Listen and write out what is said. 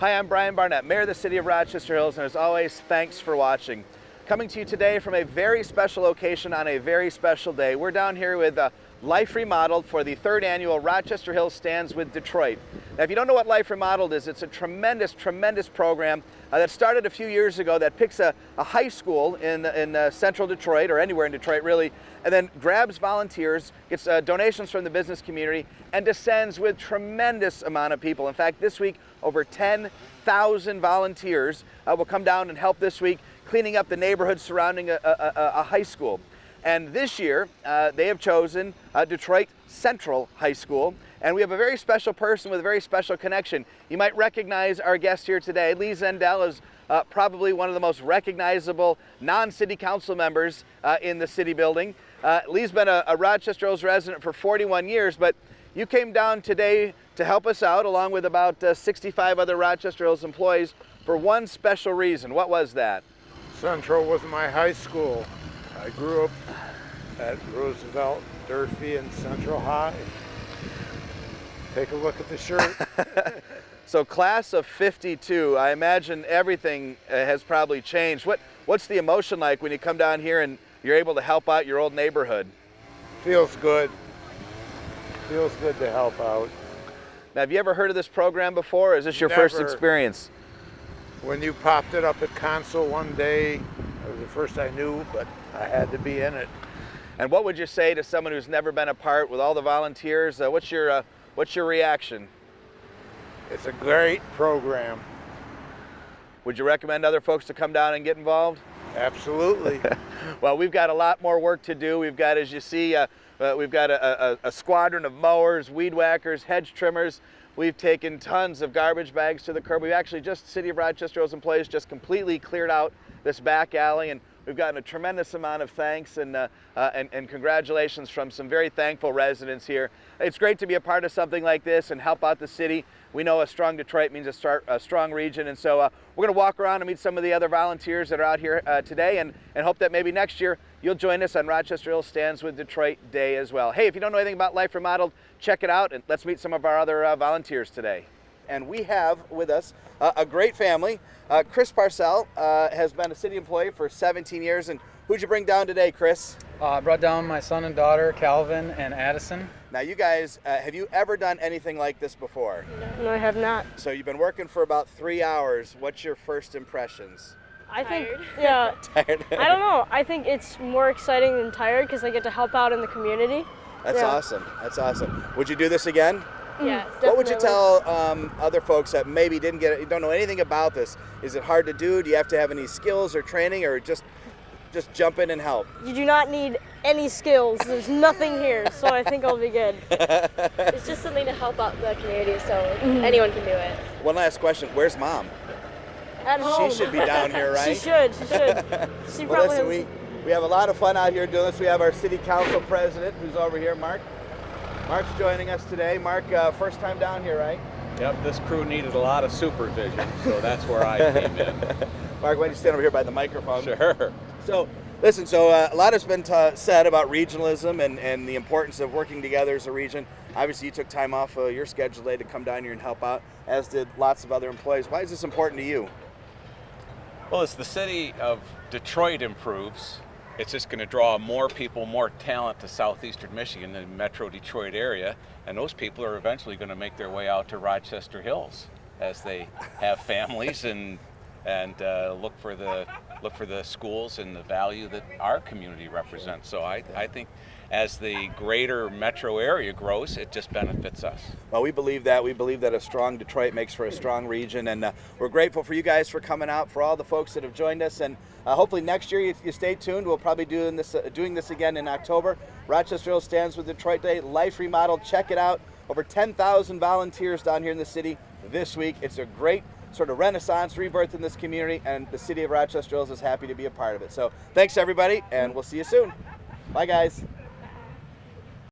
Hi, I'm Bryan Barnett, Mayor of the City of Rochester Hills, and as always, thanks for watching. Coming to you today from a very special location on a very special day. We're down here with Life Remodeled for the third annual Rochester Hills Stands with Detroit. Now, if you don't know what Life Remodeled is, it's a tremendous program that started a few years ago that picks a high school in central Detroit, or anywhere in Detroit really, and then grabs volunteers, gets donations from the business community, and descends with tremendous amount of people. In fact, this week, over 10,000 volunteers will come down and help this week cleaning up the neighborhood surrounding a high school. And this year, they have chosen Detroit Central High School, and we have a very special person with a very special connection. You might recognize our guest here today. Lee Zendel is probably one of the most recognizable non-city council members in the city building. Lee's been a Rochester Hills resident for 41 years, but you came down today to help us out, along with about 65 other Rochester Hills employees, for one special reason. What was that? Central was my high school. I grew up at Roosevelt, Durfee, and Central High. Take a look at the shirt. So class of 52, I imagine everything has probably changed. What's the emotion like when you come down here and you're able to help out your old neighborhood? Feels good. Feels good to help out. Now, have you ever heard of this program before, or is this your Never. first experience? When you popped it up at Council one day, it was the first I knew, but I had to be in it. And what would you say to someone who's never been a part with all the volunteers? What's your reaction? It's a great program. Would you recommend other folks to come down and get involved? Absolutely. Well, we've got a lot more work to do. We've got, as you see, we've got a squadron of mowers, weed whackers, hedge trimmers. We've taken tons of garbage bags to the curb. We've actually just, City of Rochester Hills employees just completely cleared out this back alley, and we've gotten a tremendous amount of thanks and congratulations from some very thankful residents here. It's great to be a part of something like this and help out the city. We know a strong Detroit means a strong region, and so we're going to walk around and meet some of the other volunteers that are out here today, and hope that maybe next year you'll join us on Rochester Hills Stands with Detroit Day as well. Hey, if you don't know anything about Life Remodeled, check it out, and let's meet some of our other volunteers today. And we have with us a great family. Chris Parcell has been a city employee for 17 years, and who'd you bring down today, Chris? I brought down my son and daughter, Calvin and Addison. Now you guys, have you ever done anything like this before? No, I have not. So you've been working for about 3 hours. What's your first impressions? I think, yeah, Tired? I don't know. I think it's more exciting than tired because I get to help out in the community. That's awesome. That's awesome. Would you do this again? Yes, What would you tell other folks that maybe don't know anything about this? Is it hard to do? Do you have to have any skills or training, or just jump in and help? You do not need any skills. There's nothing here, so I think I'll be good. It's just something to help out the community, so anyone can do it. One last question. Where's Mom? At home. She should be down here, right? She should. She should. She Well, probably listen, we have a lot of fun out here doing this. We have our city council president, who's over here, Mark. Mark's joining us today. Mark, first time down here, right? Yep, this crew needed a lot of supervision, so that's where I came in. Mark, why don't you stand over here by the microphone? Sure. So, listen, a lot has been said about regionalism and the importance of working together as a region. Obviously, you took time off your schedule today to come down here and help out, as did lots of other employees. Why is this important to you? Well, as the city of Detroit improves, it's just going to draw more people, more talent to southeastern Michigan and Metro Detroit area, and those people are eventually going to make their way out to Rochester Hills as they have families and look for the schools and the value that our community represents. So I think as the greater metro area grows, it just benefits us. Well, we believe that. We believe that a strong Detroit makes for a strong region, and we're grateful for you guys for coming out, for all the folks that have joined us, and hopefully next year you stay tuned. We'll probably be doing this again in October. Rochester Hills Stands with Detroit Day, Life Remodeled. Check it out. Over 10,000 volunteers down here in the city this week. It's a great sort of renaissance, rebirth in this community, and the city of Rochester Hills is happy to be a part of it. So thanks everybody, and we'll see you soon. Bye guys.